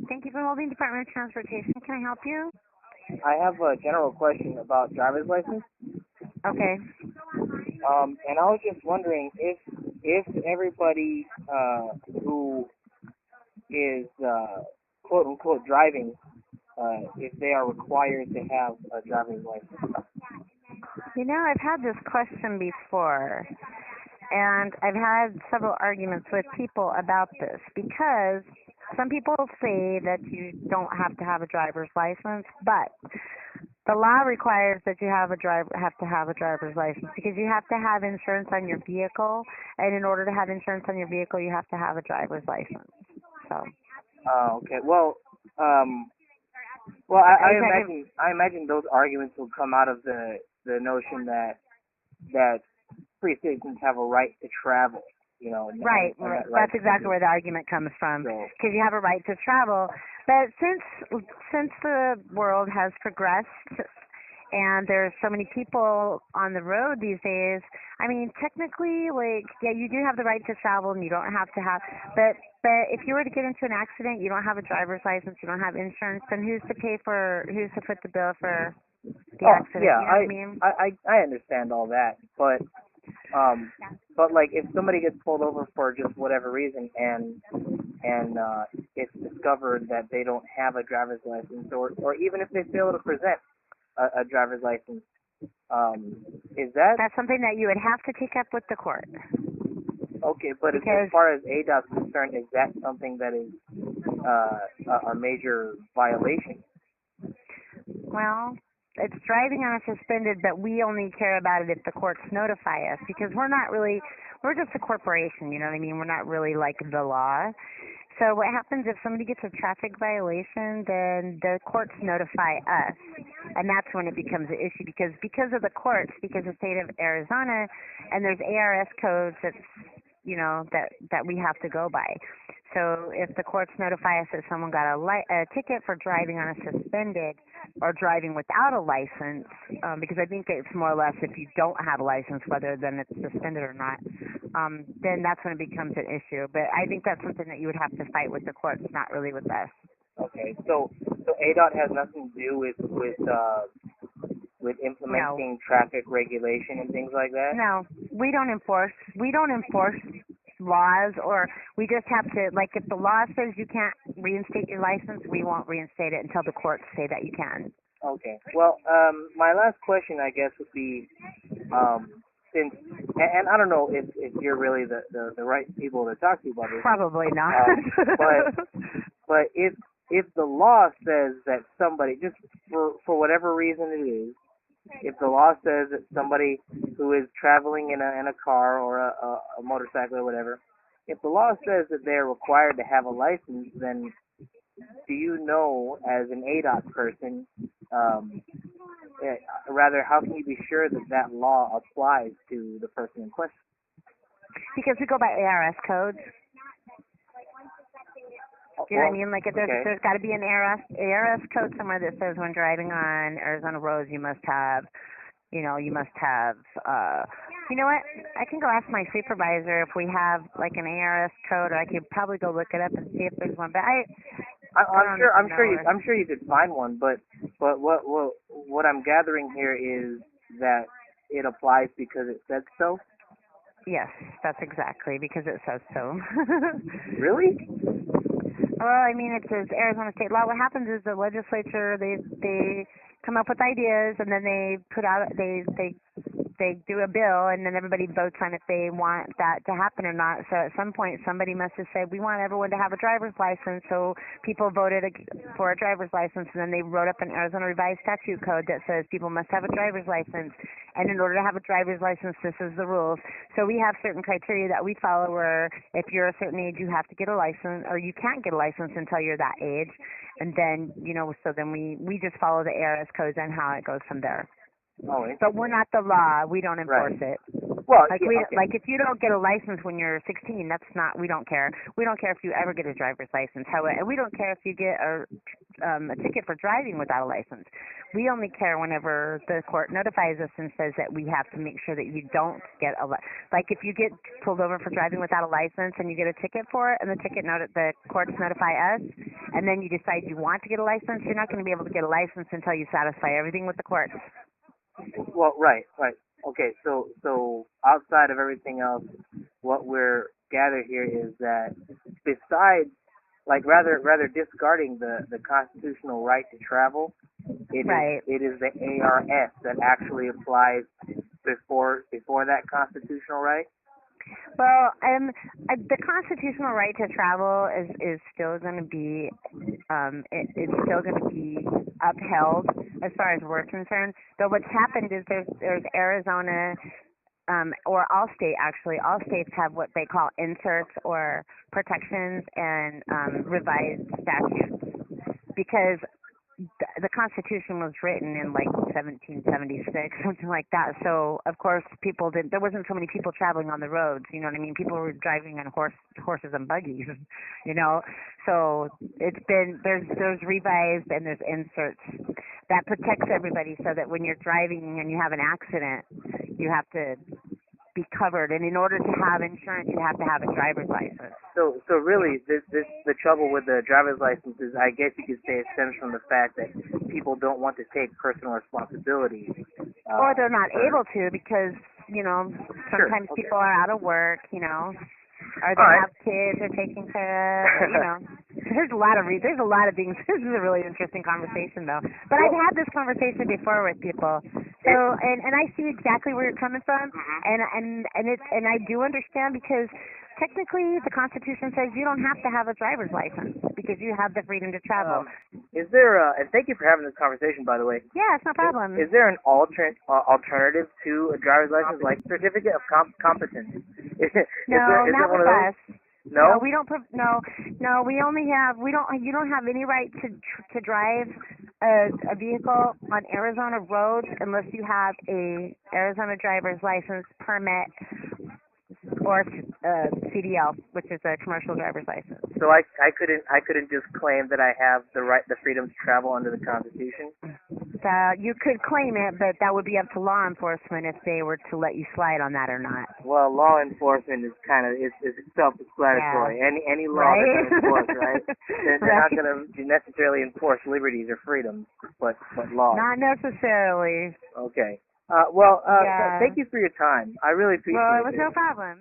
Thank you for holding Department of Transportation. Can I help you? I have a general question about driver's license. Okay. And I was just wondering if everybody who is quote unquote driving, if they are required to have a driver's license. You know, I've had this question before, and I've had several arguments with people about this because some people say that you don't have to have a driver's license, but the law requires that you have to have a driver's license because you have to have insurance on your vehicle, and in order to have insurance on your vehicle, you have to have a driver's license. So. Okay. Well, I imagine those arguments will come out of the notion that free citizens have a right to travel. You know, Right. and that That's exactly where the argument comes from, because you have a right to travel. But since the world has progressed and there's so many people on the road these days, I mean, technically, like, yeah, you do have the right to travel, and you don't have to have. But if you were to get into an accident, you don't have a driver's license, you don't have insurance, then who's to foot the bill for the accident? Yeah, you know what I mean? I understand all that, but like if somebody gets pulled over for just whatever reason and it's discovered that they don't have a driver's license, or even if they fail to present a driver's license, That's something that you would have to take up with the court. Okay, but as far as ADOT is concerned, is that something that is a major violation? Well, it's driving on a suspended, but we only care about it if the courts notify us, because we're just a corporation, you know what I mean? We're not really like the law. So what happens if somebody gets a traffic violation, then the courts notify us, and that's when it becomes an issue, because of the courts, because of the state of Arizona, and there's ARS codes that we have to go by. So if the courts notify us that someone got a ticket for driving on a suspended or driving without a license, because I think it's more or less if you don't have a license, whether then it's suspended or not, then that's when it becomes an issue. But I think that's something that you would have to fight with the courts, not really with us. Okay, so ADOT has nothing to do with implementing traffic regulation and things like that? No, we don't enforce laws, or we just have to, like, if the law says you can't reinstate your license, we won't reinstate it until the courts say that you can. Okay. Well, my last question, I guess, would be, since, and I don't know if you're really the right people to talk to about this. Probably not. But if the law says that somebody, just for whatever reason it is, if the law says that somebody who is traveling in a car or a motorcycle or whatever, if the law says that they're required to have a license, then do you know, as an ADOT person, rather, how can you be sure that that law applies to the person in question? Because we go by ARS codes. Do you know what I mean? Like, if there's got to be an ARS code somewhere that says when driving on Arizona roads, you must have, you know what? I can go ask my supervisor if we have like an ARS code, or I could probably go look it up and see if there's one. But I'm sure you could find one. But what I'm gathering here is that it applies because it says so. Yes, that's exactly, because it says so. Really? Well, I mean, it says Arizona state law. What happens is the legislature, they come up with ideas, and then they they do a bill, and then everybody votes on if they want that to happen or not. So at some point, somebody must have said, we want everyone to have a driver's license. So people voted for a driver's license, and then they wrote up an Arizona revised statute code that says people must have a driver's license. And in order to have a driver's license, this is the rules. So we have certain criteria that we follow where if you're a certain age, you have to get a license, or you can't get a license until you're that age. And then, so then we just follow the ARS codes and how it goes from there. Oh, but we're not the law. We don't enforce it. Well, Like yeah, we okay. like if you don't get a license when you're 16, that's not, we don't care. We don't care if you ever get a driver's license. However, and we don't care if you get a ticket for driving without a license. We only care whenever the court notifies us and says that we have to make sure that you don't get like if you get pulled over for driving without a license and you get a ticket for it, and the the courts notify us, and then you decide you want to get a license, you're not going to be able to get a license until you satisfy everything with the courts. Well, right. Okay, so outside of everything else, what we're gathered here is that besides, like, rather discarding the constitutional right to travel, Right. it is the ARS that actually applies before that constitutional right. Well, the constitutional right to travel is still going to be it's still going to be upheld as far as we're concerned. But what's happened is there's Arizona, or all states have what they call inserts or protections and revised statutes, because the Constitution was written in like 1776, something like that. So of course there wasn't so many people traveling on the roads. You know what I mean? People were driving on horses and buggies. You know, so there's revised and there's inserts that protects everybody, so that when you're driving and you have an accident, you have to be covered. And in order to have insurance, you have to have a driver's license. So really, the trouble with the driver's license is, I guess you could say, it stems from the fact that people don't want to take personal responsibility. Or they're not able to, because, you know, sometimes Sure, okay. people are out of work, you know, or they have kids they're taking care of, you know. There's a lot of things. This is a really interesting conversation, though. But I've had this conversation before with people. So, and I see exactly where you're coming from, and I do understand, because technically the Constitution says you don't have to have a driver's license because you have the freedom to travel. Is there and thank you for having this conversation, by the way. Yeah, it's no problem. Is there an alternative to a driver's license, like certificate of competence? No, not with us. No? No, we don't. No, we only have. We don't. You don't have any right to drive a vehicle on Arizona roads unless you have a Arizona driver's license, permit, or CDL, which is a commercial driver's license. So I couldn't just claim that I have the freedom to travel under the Constitution. You could claim it, but that would be up to law enforcement if they were to let you slide on that or not. Well, law enforcement is kind of is self-explanatory. Yeah. Any law Right? that's enforced, right? They're not going to necessarily enforce liberties or freedoms, but laws. Not necessarily. Okay. Yeah. Thank you for your time. I really appreciate it. Well, it was no problem.